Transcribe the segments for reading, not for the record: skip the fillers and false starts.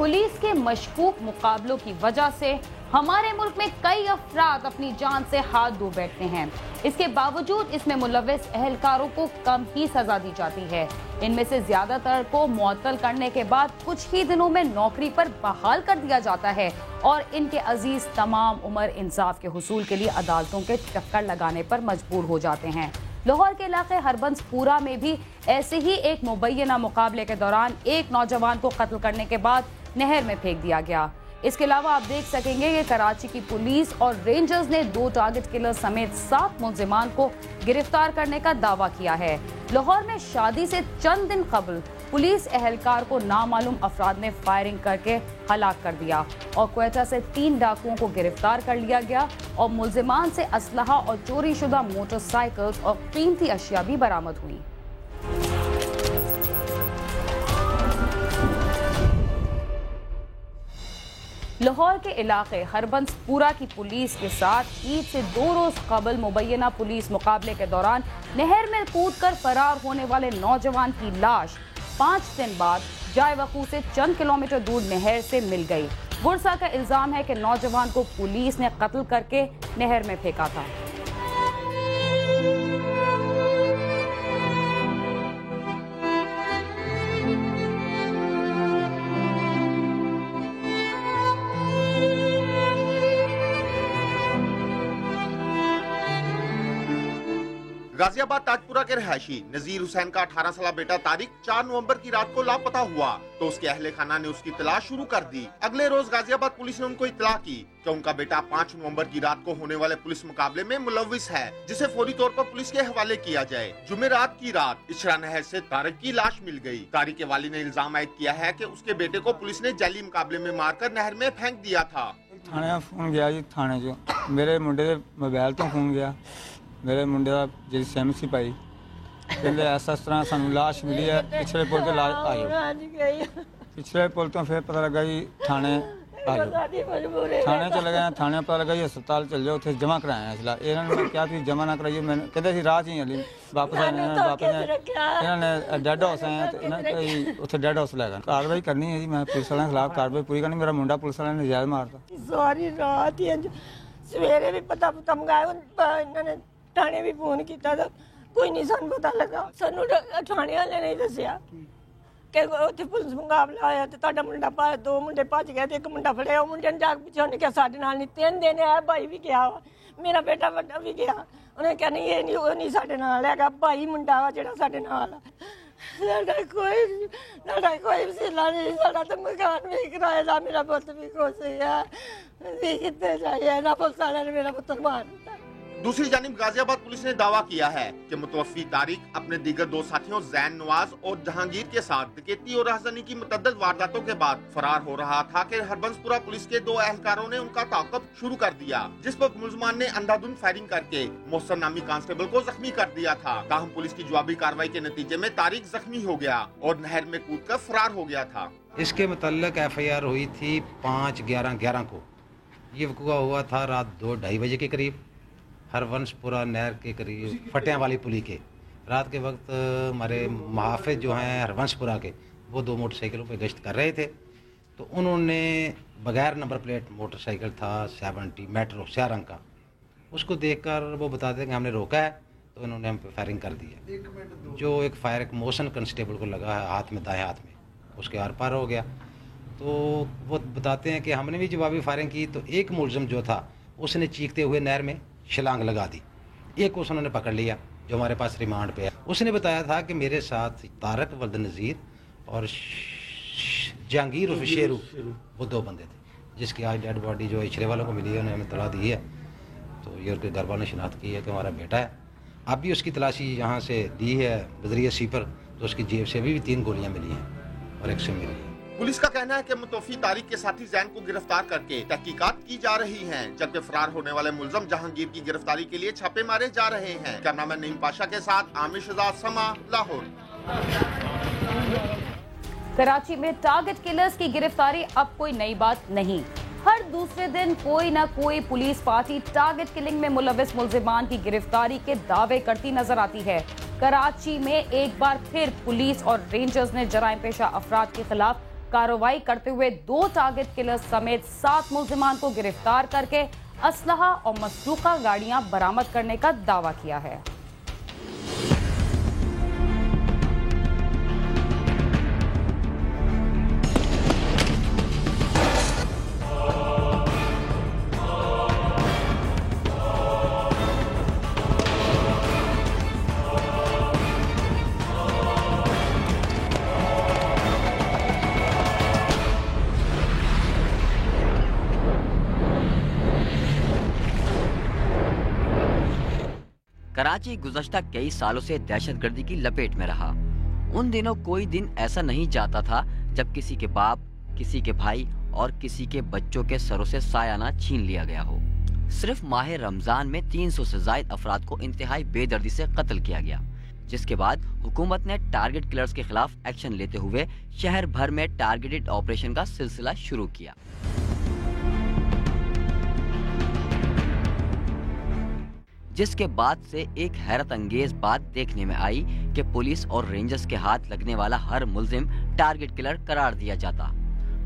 Police के मशकूक मुकाबलों की वजह से हमारे मुल्क में कई अफराद अपनी जान से हाथ धो बैठते हैं। इसके बावजूद इसमें मुलव्विस अहलकारों को कम ही सजा दी जाती है। इनमें से ज्यादातर को मुअत्तल करने के बाद कुछ ही दिनों में नौकरी पर बहाल कर दिया जाता है और इनके अजीज तमाम उम्र इंसाफ के हुसूल के लिए अदालतों के चक्कर लगाने पर मजबूर हो जाते हैं। लाहौर के इलाके हरबंसपुरा में भी ऐसे ही एक मुबैना मुकाबले के दौरान एक नौजवान को कत्ल करने के बाद नहर में फेंक दिया गया। इसके अलावा आप देख सकेंगे कि कराची की पुलिस और रेंजर्स ने 2 टारगेट किलर समेत 7 मुलजिमान को गिरफ्तार करने का दावा किया है। लाहौर में शादी से चंद दिन कबल पुलिस एहलकार को नामालूम अफराद ने फायरिंग करके हलाक कर दिया और क्वेटा से 3 डाकुओं को गिरफ्तार कर लिया गया और मुलजिमान से असलहा और चोरी शुदा मोटरसाइकिल्स और कीमती अशिया भी बरामद हुई। लाहौर के इलाके हरबंसपुरा की पुलिस के साथ ईद से 2 रोज कबल मुबैना पुलिस मुकाबले के दौरान नहर में कूदकर फरार होने वाले नौजवान की लाश 5 दिन बाद जाए वकू से चंद किलोमीटर दूर नहर से मिल गई। गुरसा का इल्जाम है कि नौजवान को पुलिस ने कत्ल करके नहर में फेंका था। गाजियाबाद ताजपुरा के रहायशी नजीर हुसैन का 18 साल बेटा तारिक 4 नवंबर की रात को लापता हुआ तो उसके अहले खाना ने उसकी तलाश शुरू कर दी। अगले रोज गाजियाबाद पुलिस ने उनको इत्तला की कि उनका बेटा 5 नवंबर की रात को होने वाले पुलिस मुकाबले में मुलव्विस है, जिसे फौरी तौर पर पुलिस के हवाले किया जाए। जुमेरात की रात इशरा नहर से तारिक की लाश मिल गई। तारिक के वालिद ने इल्जाम आयद किया है कि उसके बेटे को पुलिस ने जाली मुकाबले में मारकर नहर में फेंक दिया था। थाने फोन गया जी, थाने जो मेरे मुंडे दे मोबाइल तो फोन गया, मेरे मुंडे का जी सिम सी पाई पहले ऐसा तरह सानू लाश मिली है पिछले पुल से लाश आई, पिछले पुल तो फिर पता लगा जी थाने आ जाओ, थाने चले गए, थाने पता लगा जी अस्पताल चल जाओ, उत्थे जमा कराया इसला इन्होंने क्या तुम जमा ना कराइए, मैंने कहते सी राह ही हली वापस आए, इन्होंने डेड हाउस आए तो इन्होंने उत्थे डेड हाउस लै गए। कार्रवाई करनी है जी, मैं पुलिस वाले के खिलाफ कार्रवाई पूरी करनी। मेरा मुंडा पुलिस वाले ने नजायज मारता सारी रात ही सवेरे भी पता मंगाया, इन्होंने थाने भी फोन किया था, कोई नहीं सानू पता लगा। सानू थाने वाले ने दसिया कि उत्थे पुलिस मुकाबला आया तो तुहाडा मुंडा 2 मुंडे भज गए, एक मुंडा फड़िया, मुंडे ने जाके पूछा, उन्हें क्या साडे नाल नहीं 3 दिन है, भाई भी गया, मेरा बेटा वड्डा भी गया, उन्हें क्या नहीं ये नहीं वो नहीं साडे नाल हैगा, भाई मुंडा वा जिहड़ा साडे नाल कोई वसीला नहीं, साडा तो मकान भी किराए दा, मेरा पुत्त भी खुश है, कितने जाइए ना पुलिस वाले ने मेरा पुत्तर मार दिता। दूसरी जानिब गाजियाबाद पुलिस ने दावा किया है कि मुतवफ़्फ़ी तारिक अपने दीगर 2 साथियों जैन नवाज और जहांगीर के साथ डकैती और राहज़नी की मुतअद्दिद वारदातों के बाद फरार हो रहा था कि हरबंसपुरा पुलिस के 2 एहलकारों ने उनका ताक़ब शुरू कर दिया, जिस पर मुलजमान ने अंधाधुंध फायरिंग करके मोहसन नामी कांस्टेबल को जख्मी कर दिया था। ताहम पुलिस की जवाबी कार्रवाई के नतीजे में तारिक जख्मी हो गया और नहर में कूदकर फरार हो गया था। इसके मुतल्लिक FIR हुई थी 5/11/11 को। ये वक़ूआ हुआ था रात 2-2:30 बजे के करीब हरबंसपुरा नहर के करीब फटियां वाली पुली के। रात के वक्त हमारे मुहाफ़िज़ जो हैं हरबंसपुरा के, वो 2 मोटरसाइकिलों पे गश्त कर रहे थे, तो उन्होंने बगैर नंबर प्लेट मोटरसाइकिल था 70 मेट्रो स्या रंग का, उसको देखकर वो बताते हैं कि हमने रोका है, तो इन्होंने हम पे फायरिंग कर दी है। जो एक फायर एक मोहसन कांस्टेबल को लगा है हाथ में, दाएँ हाथ में, उसके आर पार हो गया। तो वो बताते हैं कि हमने भी जवाबी फायरिंग की तो एक मुलज़िम जो था उसने चीखते हुए नहर में छलांग लगा दी, एक को उन्होंने पकड़ लिया जो हमारे पास रिमांड पे है। उसने बताया था कि मेरे साथ तारक वल्द नज़ीर और जहांगीर उर्फ शेरू, वो 2 बंदे थे, जिसकी आज डेड बॉडी जो इचरे वालों को मिली है, उन्हें हमें तला दी है, तो ये उनके घर वालों ने शिनाख्त की है कि हमारा बेटा है। अब भी उसकी तलाशी यहाँ से दी है बजरिया सीपर, तो उसकी जेब से भी 3 गोलियाँ मिली हैं और एक से मिली है। पुलिस का कहना है कि मुतवफ़्फ़ी तारिक के साथी जैन को गिरफ्तार करके तहकीकात की जा रही हैं, जबकि फरार होने वाले मुलज़म जहांगीर की गिरफ्तारी के लिए छापे मारे जा रहे हैं। कैमरामैन नईम पाशा के साथ आमिर शहजाद, समा, लाहौर। कराची में टारगेट किलर्स की गिरफ्तारी अब कोई नई बात नहीं। हर दूसरे दिन कोई ना कोई पुलिस पार्टी टारगेट किलिंग में मुलव्विस मुलजिमान की गिरफ्तारी के दावे करती नजर आती है। कराची में एक बार फिर पुलिस और रेंजर्स ने जराइम पेशा अफराद के खिलाफ कार्रवाई करते हुए 2 टारगेट किलर्स समेत 7 मुल्जिमान को गिरफ्तार करके असलहा और मसरूका गाड़ियां बरामद करने का दावा किया है। कराची गुज़श्ता कई सालों से दहशतगर्दी की लपेट में रहा। उन दिनों कोई दिन ऐसा नहीं जाता था जब किसी के बाप, किसी के भाई और किसी के बच्चों के सरों से सायाना छीन लिया गया हो। सिर्फ माह रमजान में 300 से ज्यादा अफराद को इंतहाई बेदर्दी से कत्ल किया गया, जिसके बाद हुकूमत ने टारगेट किलर्स के खिलाफ एक्शन लेते हुए शहर भर में टारगेटेड ऑपरेशन का सिलसिला शुरू किया। जिसके बाद से एक हैरत अंगेज बात देखने में आई कि पुलिस और रेंजर्स के हाथ लगने वाला हर मुल्जिम टारगेट किलर करार दिया जाता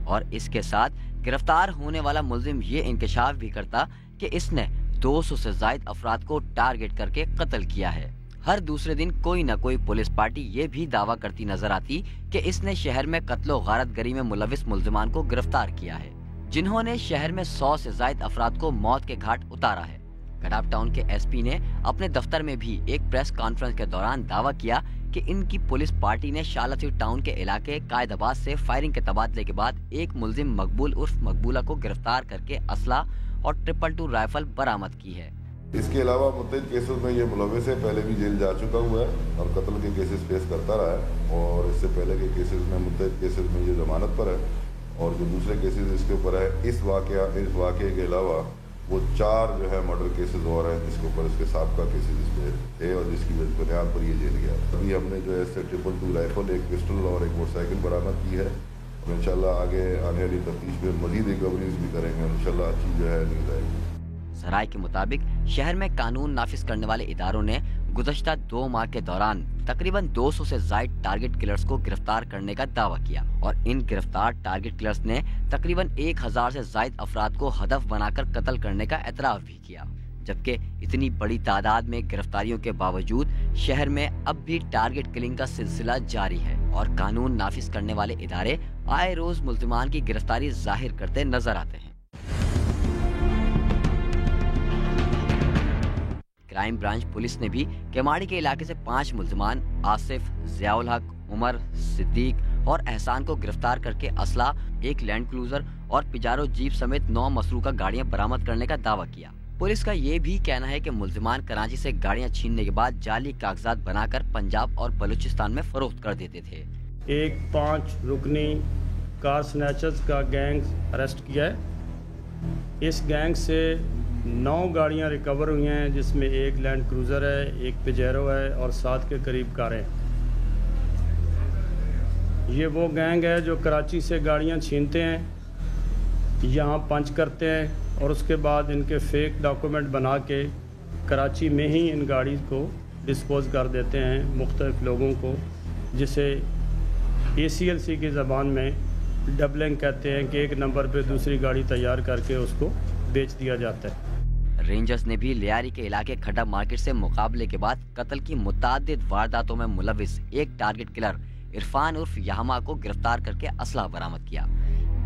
और इसके साथ गिरफ्तार होने वाला मुल्जिम ये इंकशाफ भी करता कि इसने 200 से ज्यादा अफराद को टारगेट करके कत्ल किया है। हर दूसरे दिन कोई न कोई पुलिस पार्टी ये भी दावा करती नजर आती कि इसने शहर में कत्लो गारतगरी में मुलविस मुल्जिमान को गिरफ्तार किया है, जिन्होंने शहर में 100 से ज्यादा अफराद को मौत के घाट उतारा है। गडाफ टाउन के एसपी ने अपने दफ्तर में भी एक प्रेस कॉन्फ्रेंस के दौरान दावा किया कि इनकी पुलिस पार्टी ने शालाती टाउन के इलाके कायदाबाद से फायरिंग के तबादले के बाद एक मुल्जिम मकबूल उर्फ मकबूला को गिरफ्तार करके असला और 222 राइफल बरामद की है। इसके अलावा मुतअद्दिद केसेस में ये मुलविस है, पहले भी जेल जा चुका हुआ है और कत्ल के केसेस फेस करता रहा है और इससे पहले के केसेस में मुतअद्दिद केसेस में ये जमानत पर है और जो दूसरे केसेस इसके ऊपर है। इस वाक़े के अलावा वो 4 जो है मर्डर केसेस और हैं जिसके ऊपर इसके साबका केसेस इस पे थे और जिसकी बुनियाद पर ये जेल गया। अभी हमने जो है इससे 222 राइफल, एक पिस्टल और एक मोटरसाइकिल बरामद की है और इंशाल्लाह आगे आने वाली तफ्तीश में मजीद रिकवरीज भी करेंगे और इंशाल्लाह अच्छी जो है न्यूज़ आएगी। सराय के मुताबिक शहर में कानून नाफिज करने वाले इदारों ने गुज़श्ता 2 माह के दौरान तकरीबन 200 से ज्यादा टारगेट किलर्स को गिरफ्तार करने का दावा किया और इन गिरफ्तार टारगेट किलर्स ने तकरीबन 1000 से ज्यादा अफराद को हदफ बनाकर कत्ल करने का एतराफ भी किया। जबकि इतनी बड़ी तादाद में गिरफ्तारियों के बावजूद शहर में अब भी टारगेट किलिंग का सिलसिला जारी है और कानून नाफिज करने वाले इदारे आए रोज मुल्जिमान की गिरफ्तारी जाहिर करते नजर आते हैं। क्राइम ब्रांच पुलिस ने भी केमाड़ी के इलाके से 5 मुल्जिमान आसिफ, जियाउल हक, उमर, सिद्दीक और एहसान को गिरफ्तार करके असला, एक लैंड क्रूजर और पिजारो जीप समेत 9 मसरूका गाड़ियां बरामद करने का दावा किया। पुलिस का ये भी कहना है कि मुल्जिमान कराची से गाड़ियां छीनने के बाद जाली कागजात बनाकर पंजाब और बलूचिस्तान में फरोख्त कर देते थे। एक 5 रुकनी कार स्नैचर्स का गैंग अरेस्ट किया है। इस गैंग से 9 गाड़ियां रिकवर हुई हैं, जिसमें एक लैंड क्रूज़र है, एक पिजेरो है और 7 के करीब कारें। ये वो गैंग है जो कराची से गाड़ियां छीनते हैं, यहाँ पंच करते हैं और उसके बाद इनके फेक डॉक्यूमेंट बना के कराची में ही इन गाड़ी को डिस्पोज कर देते हैं मुख्तलिफ लोगों को, जिसे ACLC की ज़बान में डबलिंग कहते हैं कि एक नंबर पे दूसरी गाड़ी तैयार करके उसको बेच दिया जाता है। रेंजर्स ने भी लियारी के इलाके खड्डा मार्केट से मुकाबले के बाद कत्ल की मुतादिद वारदातों में मुलविस एक टारगेट किलर इरफान उर्फ याहमा को गिरफ्तार करके असला बरामद किया।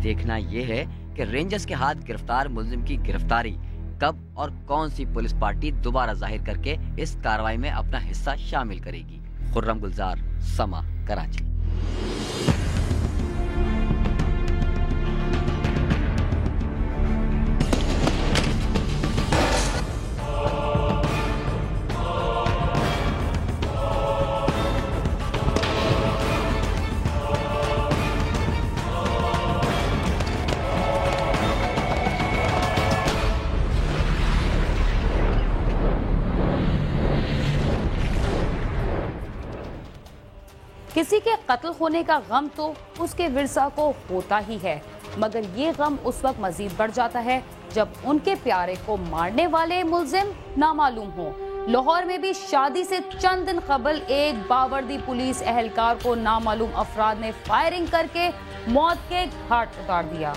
देखना यह है कि रेंजर्स के हाथ गिरफ्तार मुल्जिम की गिरफ्तारी कब और कौन सी पुलिस पार्टी दोबारा जाहिर करके इस कार्रवाई में अपना हिस्सा शामिल करेगी। खुर्रम गुलजार, समा, कराची। किसी के कत्ल होने का गम तो उसके विरसा को होता ही है, मगर ये गम उस वक्त मजीद बढ़ जाता है जब उनके प्यारे को मारने वाले मुल्जिम नामालूम हो। लाहौर में भी शादी से चंद दिन कबल एक बावर्दी पुलिस एहलकार को नामालूम अफराद ने फायरिंग करके मौत के घाट उतार दिया।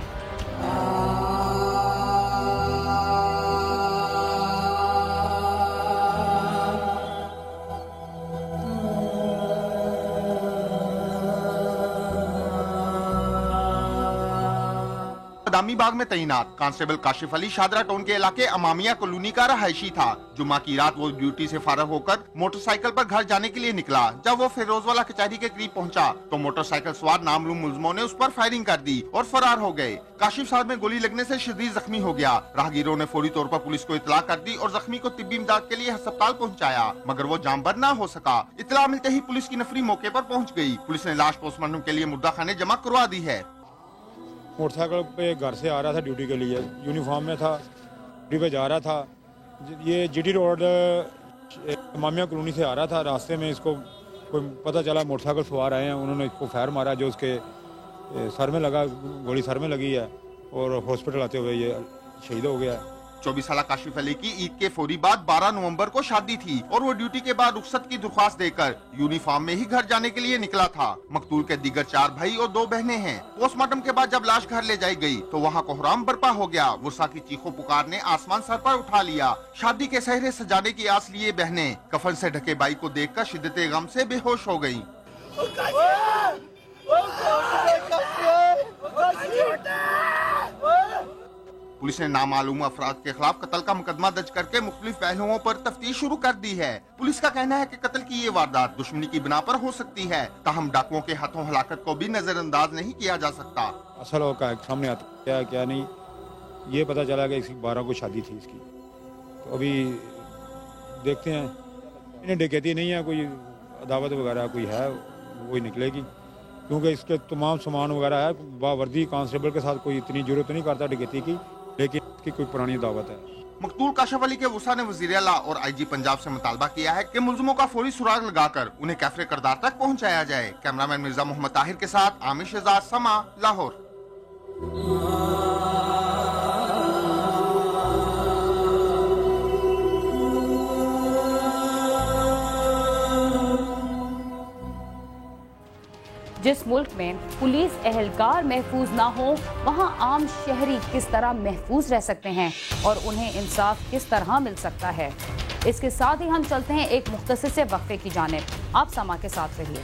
बदामी बाग में तैनात कांस्टेबल काशिफ अली शादरा टाउन के इलाके अमामिया कॉलोनी का रहायशी था। जुम्मा की रात वो ड्यूटी से फारग होकर मोटरसाइकिल पर घर जाने के लिए निकला। जब वो फिरोजवाला कचहरी के करीब पहुंचा तो मोटरसाइकिल सवार नामालूम मुलजिमों ने उस पर फायरिंग कर दी और फरार हो गए। काशिफ साहब में गोली लगने से शदीद जख्मी हो गया। राहगीरों ने फौरी तौर पर पुलिस को इतला कर दी और जख्मी को तिब्बी इमदाद के लिए अस्पताल पहुँचाया, मगर वो जामबर न हो सका। इतला मिलते ही पुलिस की नफरी मौके पर पहुँच गयी। पुलिस ने लाश पोस्टमार्टम के लिए मुर्दा खाने जमा करवा दी है। मोटरसाइकिल पे घर से आ रहा था ड्यूटी के लिए, यूनिफॉर्म में था, ड्यूटी पे जा रहा था। ये जीटी रोड मामिया कॉलोनी से आ रहा था। रास्ते में इसको कोई पता चला मोटरसाइकिल सवार आए हैं, उन्होंने इसको फायर मारा जो उसके सर में लगा, गोली सर में लगी है और हॉस्पिटल आते हुए ये शहीद हो गया। 24 साल काशिफ अली की ईद के फौरी बाद 12 नवंबर को शादी थी और वो ड्यूटी के बाद रुखसत की दरख्वास्त देकर यूनिफॉर्म में ही घर जाने के लिए निकला था। मकतूल के दीगर 4 भाई और 2 बहनें हैं। पोस्टमार्टम के बाद जब लाश घर ले जाई गई तो वहाँ कोहराम बर्पा हो गया। वुसा की चीखों पुकार ने आसमान सर पर उठा लिया। शादी के सहरे सजाने की आस लिए बहनें कफन से ढके भाई को देखकर शिद्दत गम से बेहोश हो गयी। पुलिस ने नामालूम अफराद के खिलाफ कत्ल का मुकदमा दर्ज करके मुख्तलिफ पहलुओं पर तफ्तीश शुरू कर दी है। पुलिस का कहना है कि कत्ल की ये वारदात दुश्मनी की बिना पर हो सकती है, ताहम डाकुओं के हाथों हलाकत को भी नजरअंदाज नहीं किया जा सकता। असल होगा सामने आता क्या नहीं ये पता चला कि इसकी 12 को शादी थी इसकी। तो अभी देखते हैं, इन्हें डकैती नहीं है, कोई अदावत वगैरह कोई है वही निकलेगी, क्योंकि इसके तमाम सामान वगैरह है। बावर्दी कांस्टेबल के साथ कोई इतनी जरूरत नहीं करता डकैती की, लेकिन इसकी कोई पुरानी दावत है। मकतूल काशिफ अली के वुसा ने वज़ीर आला और IG पंजाब से मुतालबा किया है कि मुल्जिमों का फौरी सुराग लगाकर उन्हें कैफरे करदार तक पहुंचाया जाए। कैमरामैन मिर्जा मोहम्मद ताहिर के साथ आमिर शहजाद, समा, लाहौर। जिस मुल्क में पुलिस एहलकार महफूज ना हो, वहाँ आम शहरी किस तरह महफूज रह सकते हैं और उन्हें इंसाफ किस तरह मिल सकता है। इसके साथ ही हम चलते हैं एक मुख्तसर से वक्फे की जानिब। आप समा के साथ रहिए।